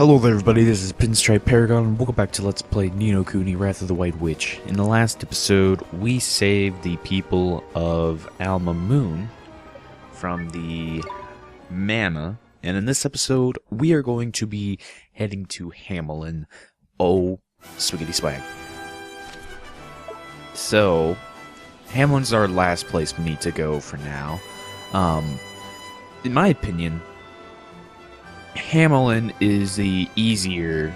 Hello there everybody, this is Pinstripe Paragon, and welcome back to Let's Play Ni no Kuni, Wrath of the White Witch. In the last episode, we saved the people of Alma Moon from the mana, and in this episode, we are going to be heading to Hamelin. Oh, swiggity swag. So, Hamelin's our last place we need to go for now. In my opinion, Hamelin is the easier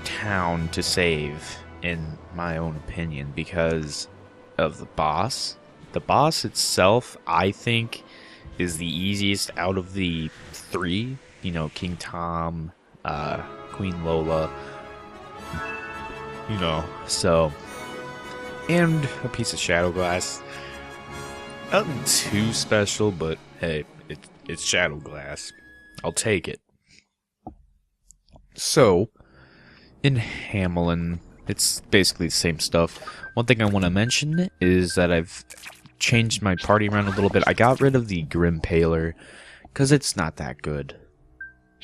town to save, in my own opinion, because of the boss. The boss itself, I think, is the easiest out of the three. You know, King Tom, Queen Lola, you know, so, and a piece of Shadow Glass. Nothing too special, but hey, it's Shadow Glass. I'll take it. So, in Hamelin, it's basically the same stuff. One thing I want to mention is that I've changed my party around a little bit. I got rid of the Grim Paler, because it's not that good.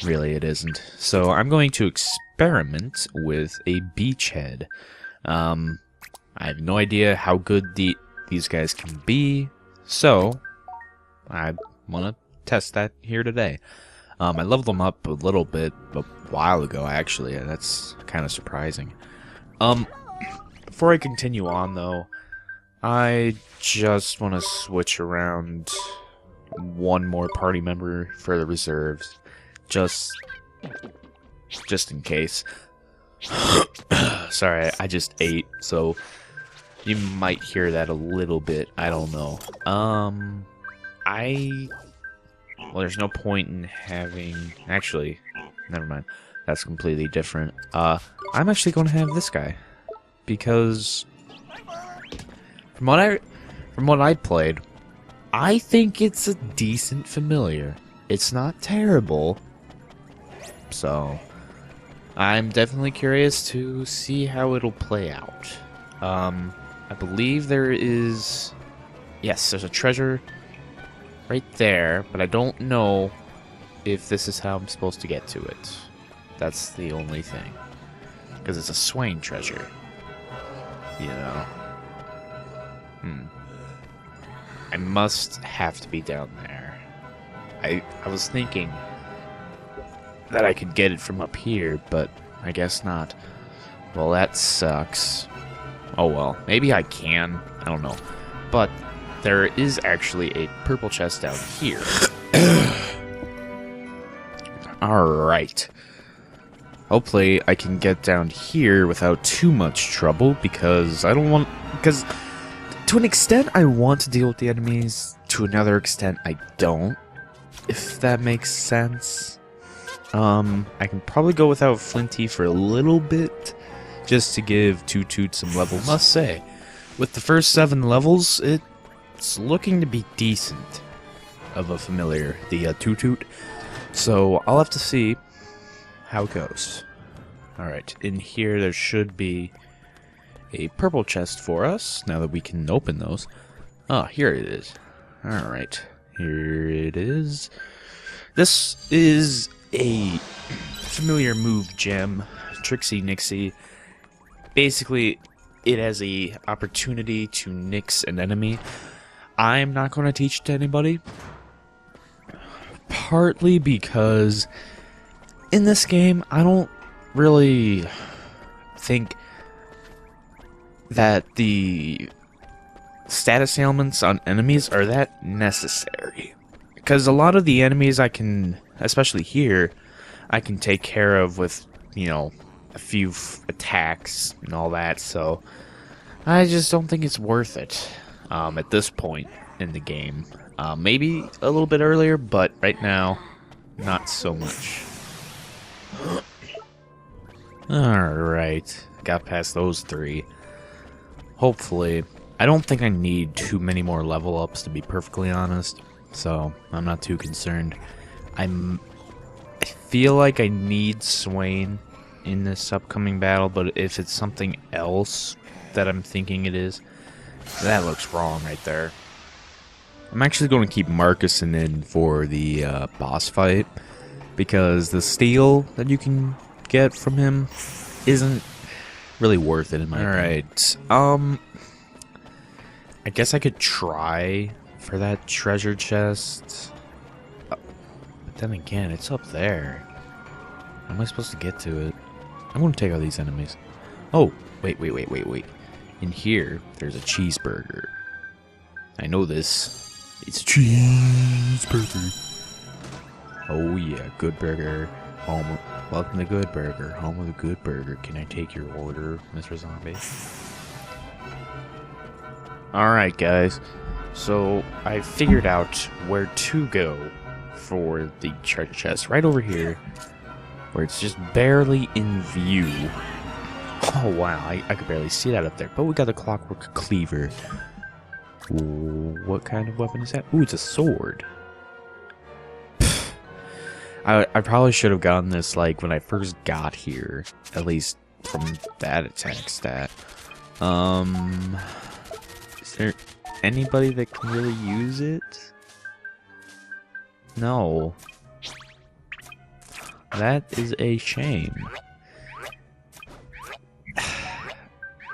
Really, it isn't. So, I'm going to experiment with a Beachhead. I have no idea how good these guys can be. So, I want to test that here today. I leveled them up a little bit a while ago, actually, and that's kind of surprising. Before I continue on, though, I just want to switch around one more party member for the reserves, just in case. Sorry, I just ate, so you might hear that a little bit. I don't know. Well, there's no point in having... Actually, never mind. That's completely different. I'm actually going to have this guy. Because... From what I played, I think it's a decent familiar. It's not terrible. So, I'm definitely curious to see how it'll play out. I believe there is... Yes, there's a treasure right there, but I don't know if this is how I'm supposed to get to it. That's the only thing. Because it's a Swain treasure. You know. I must have to be down there. I was thinking that I could get it from up here, but I guess not. Well, that sucks. Oh well, maybe I can. I don't know. But there is actually a purple chest down here. Alright. Hopefully I can get down here without too much trouble, because I don't want... Because to an extent I want to deal with the enemies, to another extent I don't. If that makes sense. I can probably go without Flinty for a little bit, just to give Toot Toot some levels. Must say, with the first 7 levels, it's looking to be decent of a familiar, the Toot Toot. So I'll have to see how it goes. Alright, in here there should be a purple chest for us, now that we can open those. Oh, here it is. Alright, here it is. This is a familiar move gem, Trixie Nixie. Basically, it has a opportunity to nix an enemy. I'm not going to teach it to anybody. Partly because in this game, I don't really think that the status ailments on enemies are that necessary. Because a lot of the enemies I can, especially here, I can take care of with, you know, a few attacks and all that, so I just don't think it's worth it at this point in the game. Maybe a little bit earlier, but right now, not so much. Alright, got past those 3. Hopefully, I don't think I need too many more level ups, to be perfectly honest, so I'm not too concerned. I feel like I need Swain in this upcoming battle, but if it's something else that I'm thinking it is, that looks wrong right there. I'm actually going to keep Marcuson in for the boss fight, because the steel that you can get from him isn't really worth it in my opinion. Alright, I guess I could try for that treasure chest. But then again, it's up there. How am I supposed to get to it? I'm going to take out these enemies. Oh, wait. In here, there's a cheeseburger. I know this. It's a cheeseburger. Oh yeah, Good Burger. Welcome to Good Burger. Home of the Good Burger. Can I take your order, Mr. Zombie? Alright, guys. So, I figured out where to go for the treasure chest. Right over here, where it's just barely in view. Oh, wow. I could barely see that up there. But we got the Clockwork Cleaver. What kind of weapon is that? Ooh, it's a sword. I probably should have gotten this, like, when I first got here. At least from that attack stat. Is there anybody that can really use it? No. That is a shame.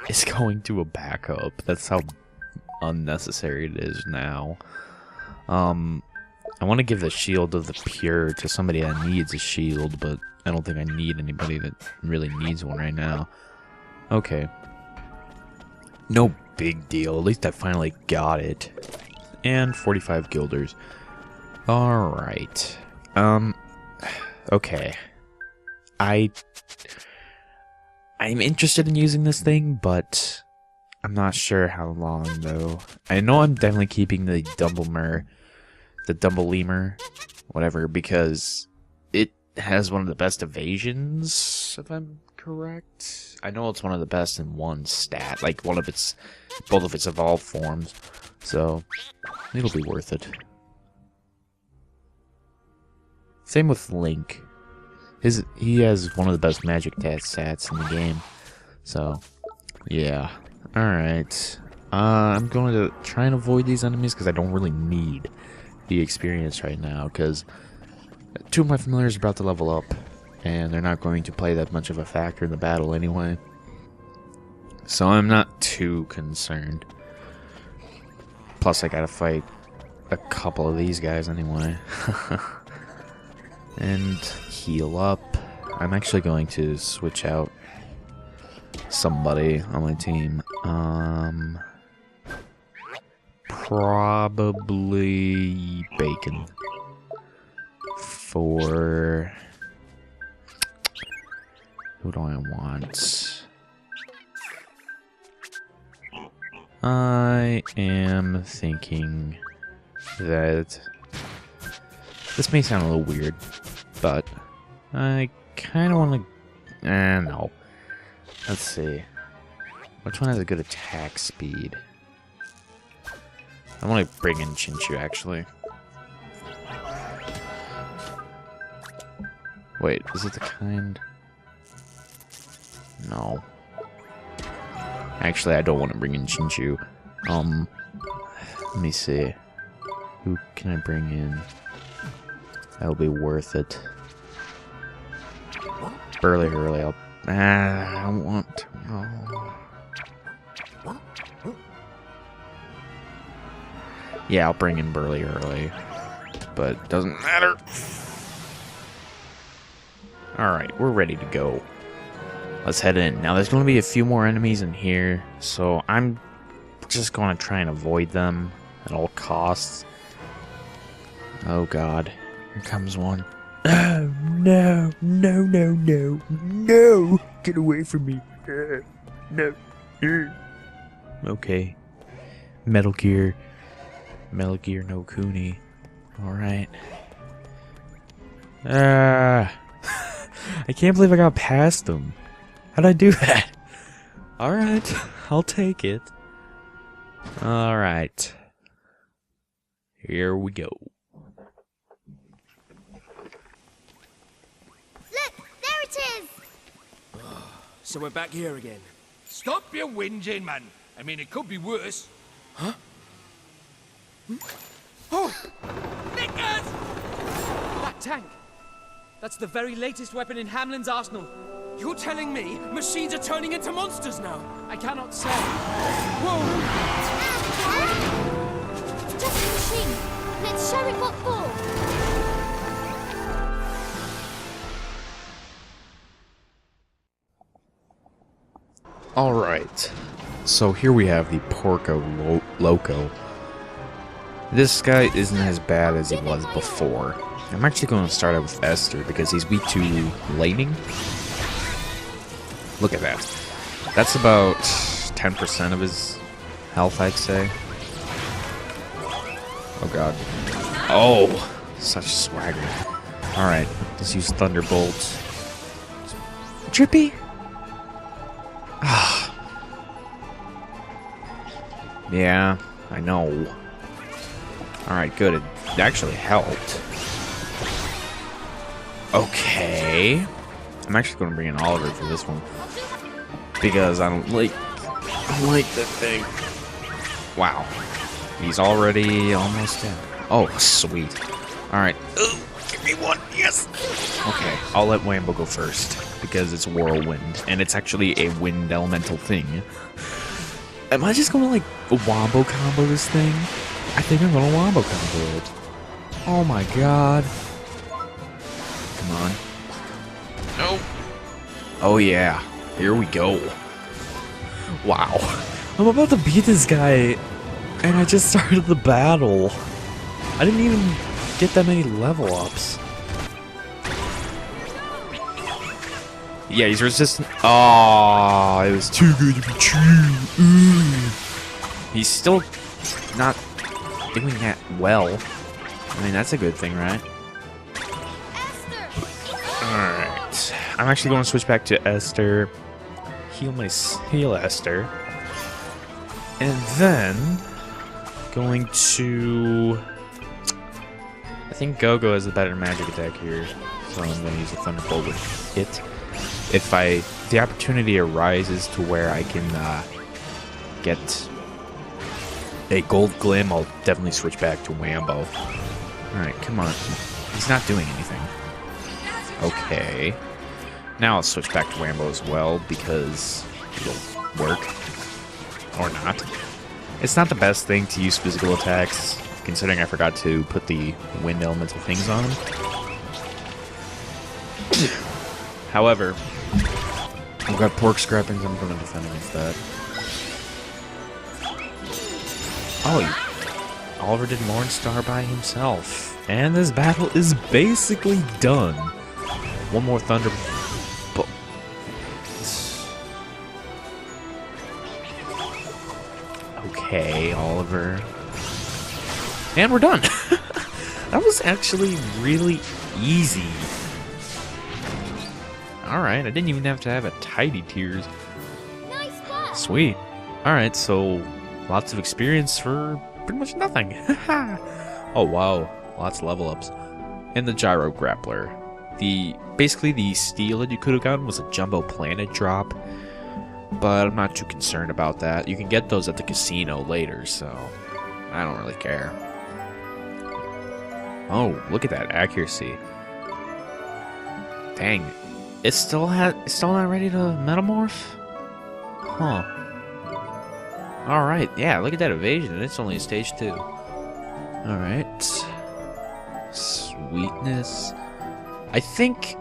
It's going to a backup. That's how unnecessary it is now. I want to give the Shield of the Pure to somebody that needs a shield, but I don't think I need anybody that really needs one right now. Okay. No big deal. At least I finally got it. And 45 guilders. Alright. Okay. I'm interested in using this thing, but I'm not sure how long, though. I know I'm definitely keeping the Lemur, whatever, because it has one of the best evasions, if I'm correct. I know it's one of the best in one stat, like both of its evolved forms, so it'll be worth it. Same with Link. He has one of the best magic stats in the game, so yeah. Alright, I'm going to try and avoid these enemies because I don't really need the experience right now, because two of my familiars are about to level up, and they're not going to play that much of a factor in the battle anyway. So I'm not too concerned. Plus I gotta fight a couple of these guys anyway. And heal up. I'm actually going to switch out somebody on my team. Probably Bacon. For... who do I want? I am thinking that... this may sound a little weird, but I kind of want to... no. Let's see. Which one has a good attack speed? I want to bring in Chinchu, actually. Wait, is it the kind... no. Actually, I don't want to bring in Chinchu. Let me see. Who can I bring in? That'll be worth it. Burly Hurley, I don't want to. No. Yeah, I'll bring in Burly Hurley. But it doesn't matter. Alright, we're ready to go. Let's head in. Now, there's going to be a few more enemies in here, so I'm just going to try and avoid them at all costs. Oh god. Here comes one. Oh, no. No, no, no. No! Get away from me. No. Okay. Metal Gear no Kuni. Alright. I can't believe I got past him. How'd I do that? Alright, I'll take it. Alright. Here we go. Look, there it is! So we're back here again. Stop your whinging, man. I mean, it could be worse. Huh? that tank. That's the very latest weapon in Hamlin's arsenal. You're telling me machines are turning into monsters now? I cannot say. Whoa! It's just a machine. Let's show it what for. Alright, so here we have the Porco Loco. This guy isn't as bad as he was before. I'm actually going to start out with Esther because he's weak to lightning. Look at that. That's about 10% of his health, I'd say. Oh god. Oh! Such swagger. Alright, let's use Thunderbolt. Drippy? Ah. Yeah, I know. Alright, good. It actually helped. Okay. I'm actually going to bring in Oliver for this one. Because I don't like the thing. Wow. He's already almost dead. Oh, sweet. Alright. Give me one. Yes. Okay, I'll let Wambo go first. Because it's Whirlwind. And it's actually a wind elemental thing. Am I just going to, like, Wombo combo this thing? I think I'm going to Wombo combo it. Oh my god. Come on. No. Oh yeah. Here we go. Wow. I'm about to beat this guy, and I just started the battle. I didn't even get that many level ups. Yeah, he's resistant. Oh, it was too good to be true. He's still not doing that well. I mean, that's a good thing, right? Alright. I'm actually going to switch back to Esther. Heal Esther. And then going to, I think Go-Go has a better magic attack here. So I'm going to use a Thunderbolt with it. If the opportunity arises to where I can get a Gold Glim, I'll definitely switch back to Wambo. Alright, come on. He's not doing anything. Okay. Now I'll switch back to Wambo as well, because it'll work. Or not. It's not the best thing to use physical attacks, considering I forgot to put the wind elemental things on him. However, I've got pork scrappings, I'm going to defend against that. Oh, Oliver did Mornstar by himself. And this battle is basically done. One more Thunderbolt. Okay, Oliver. And we're done. That was actually really easy. Alright, I didn't even have to have a tidy tears. Nice work. Sweet. Alright, so lots of experience for pretty much nothing. Oh wow, lots of level ups. And the gyro grappler. Basically the steal that you could have gotten was a jumbo planet drop. But I'm not too concerned about that. You can get those at the casino later, so I don't really care. Oh, look at that accuracy. Dang. It's still not ready to metamorph? Huh. Alright, yeah, look at that evasion, and it's only a stage 2. Alright. Sweetness. I think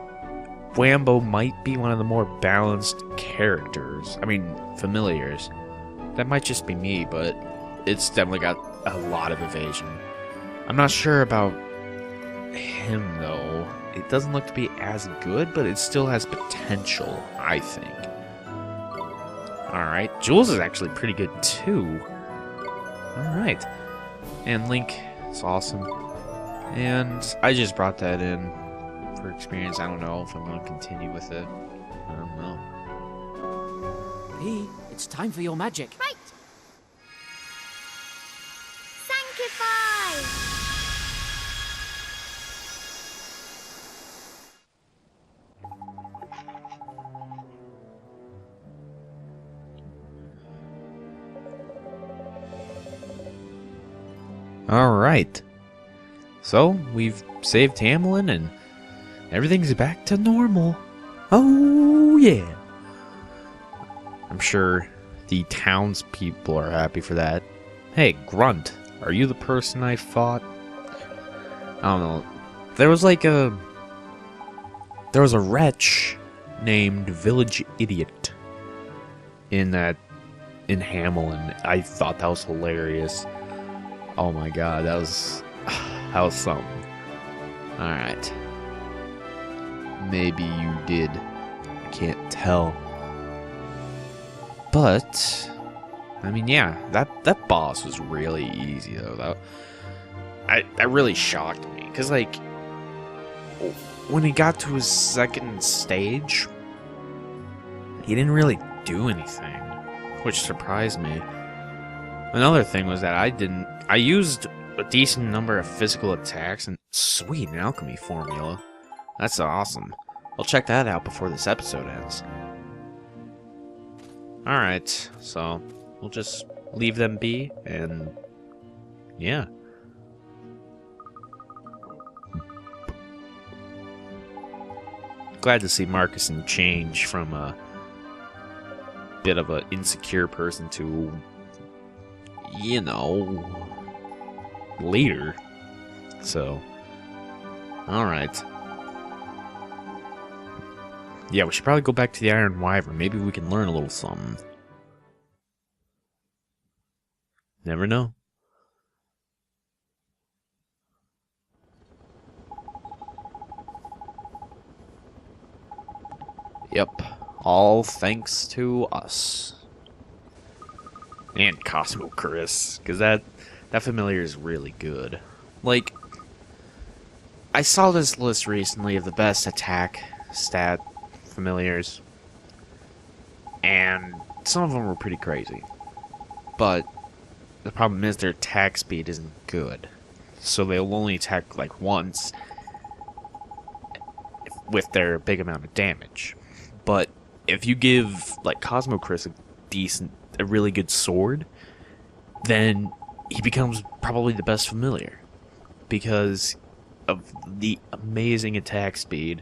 Wambo might be one of the more balanced characters. I mean, familiars. That might just be me, but it's definitely got a lot of evasion. I'm not sure about him, though. It doesn't look to be as good, but it still has potential, I think. Alright, Jules is actually pretty good, too. Alright. And Link is awesome. And I just brought that in for experience. I don't know if I'm going to continue with it. I don't know. P, it's time for your magic. Right. Sanctify. Alright. So, we've saved Hamlin and everything's back to normal. Oh, yeah. I'm sure the townspeople are happy for that. Hey, Grunt, are you the person I fought? I don't know. There was a wretch named Village Idiot in Hamelin. I thought that was hilarious. Oh my god, that was something. Alright. Maybe you did. I can't tell. But I mean, yeah, that boss was really easy though. That really shocked me, because like when he got to his second stage, he didn't really do anything, which surprised me. Another thing was that I used a decent number of physical attacks, and sweet, an alchemy formula. That's awesome. I'll check that out before this episode ends. Alright, so we'll just leave them be, and yeah. Glad to see Marcuson change from a bit of an insecure person to, you know, later. So, alright. Yeah, we should probably go back to the Iron Wyvern. Maybe we can learn a little something. Never know. Yep. All thanks to us. And Cosmo Chris, because that familiar is really good. Like, I saw this list recently of the best attack stat familiars, and some of them were pretty crazy. But the problem is their attack speed isn't good, so they'll only attack like once with their big amount of damage. But if you give like Cosmo Chris a really good sword, then he becomes probably the best familiar because of the amazing attack speed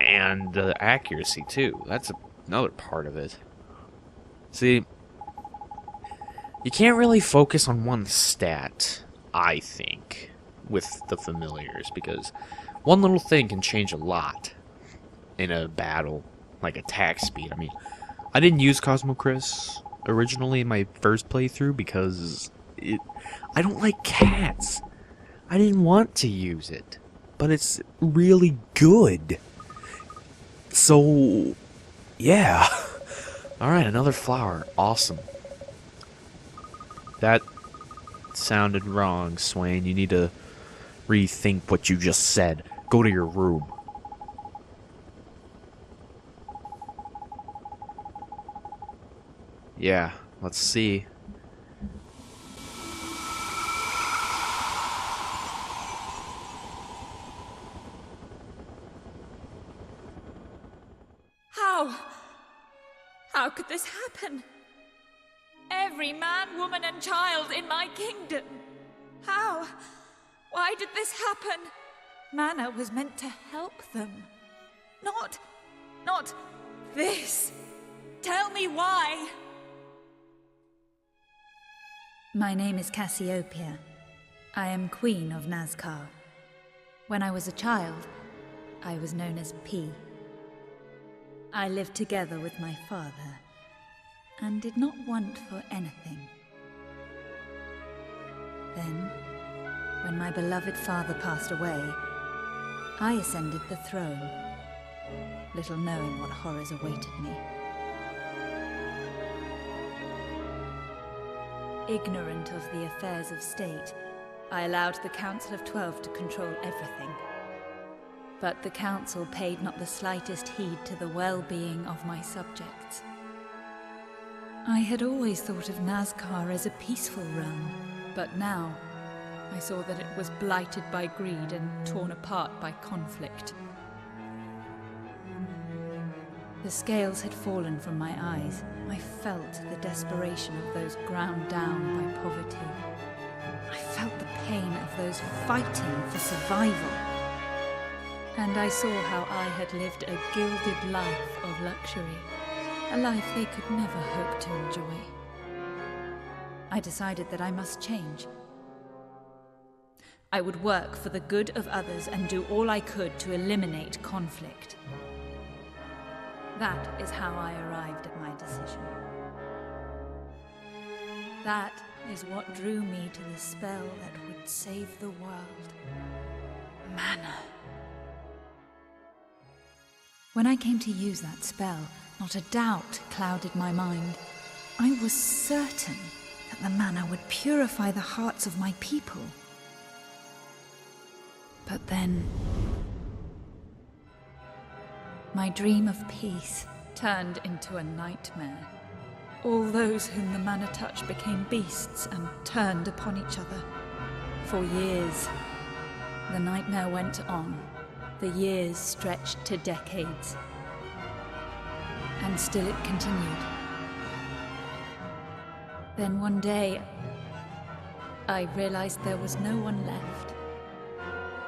and the accuracy too. That's another part of it. See, you can't really focus on one stat, I think, with the familiars, because one little thing can change a lot in a battle, like attack speed. I mean, I didn't use Cosmo Chris originally in my first playthrough because I don't like cats. I didn't want to use it, but it's really good. So, yeah. Alright, another flower. Awesome. That sounded wrong, Swain. You need to rethink what you just said. Go to your room. Yeah, let's see. How could this happen? Every man, woman, and child in my kingdom. How? Why did this happen? Mana was meant to help them. Not this. Tell me why. My name is Cassiopeia. I am Queen of Nazcar. When I was a child, I was known as P. I lived together with my father, and did not want for anything. Then, when my beloved father passed away, I ascended the throne, little knowing what horrors awaited me. Ignorant of the affairs of state, I allowed the Council of 12 to control everything. But the Council paid not the slightest heed to the well-being of my subjects. I had always thought of Nazcar as a peaceful realm, but now I saw that it was blighted by greed and torn apart by conflict. The scales had fallen from my eyes. I felt the desperation of those ground down by poverty. I felt the pain of those fighting for survival. And I saw how I had lived a gilded life of luxury, a life they could never hope to enjoy. I decided that I must change. I would work for the good of others and do all I could to eliminate conflict. That is how I arrived at my decision. That is what drew me to the spell that would save the world. Mana. When I came to use that spell, not a doubt clouded my mind. I was certain that the mana would purify the hearts of my people. But then, my dream of peace turned into a nightmare. All those whom the mana touched became beasts and turned upon each other. For years, the nightmare went on. The years stretched to decades. And still it continued. Then one day, I realized there was no one left.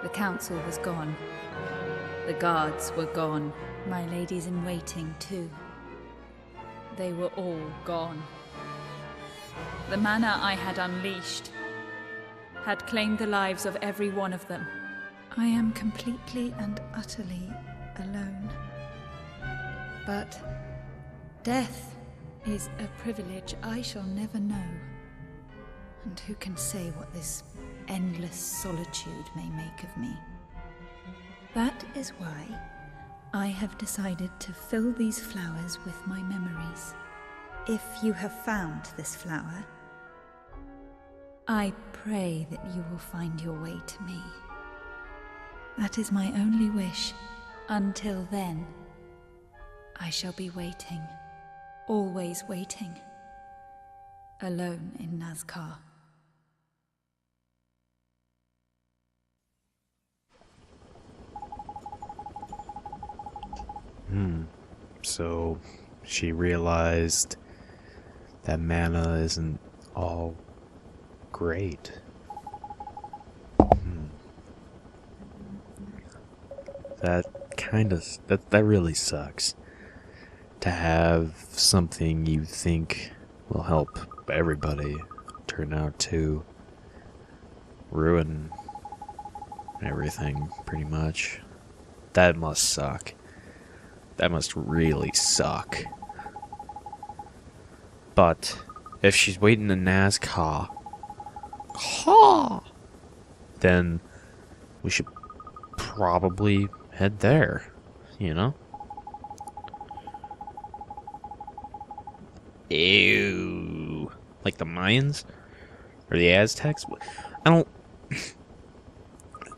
The council was gone. The guards were gone. My ladies in waiting, too. They were all gone. The mana I had unleashed had claimed the lives of every one of them. I am completely and utterly alone. But death is a privilege I shall never know. And who can say what this endless solitude may make of me? That is why I have decided to fill these flowers with my memories. If you have found this flower, I pray that you will find your way to me. That is my only wish. Until then, I shall be waiting, always waiting, alone in Nazca. So she realized that mana isn't all great. That that really sucks. To have something you think will help everybody turn out to ruin everything, pretty much. That must suck. That must really suck. But if she's waiting in Nazca, then we should probably head there, you know? Ew. Like the Mayans? Or the Aztecs? I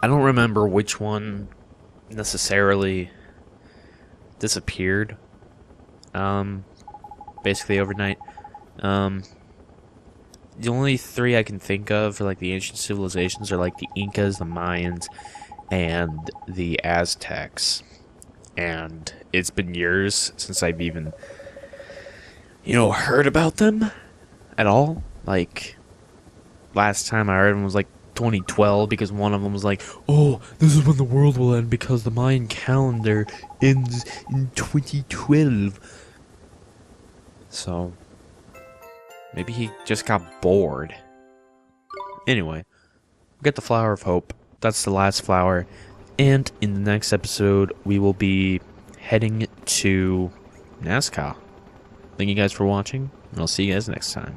don't remember which one necessarily disappeared basically overnight. The only three I can think of for like the ancient civilizations are like the Incas, the Mayans, and the Aztecs. And it's been years since I've even, heard about them at all. Like, last time I heard them was like 2012, because one of them was like, oh, this is when the world will end because the Mayan calendar ends in 2012. So maybe he just got bored. Anyway, we get the Flower of Hope. That's the last flower. And in the next episode, we will be heading to Nazca. Thank you guys for watching, and I'll see you guys next time.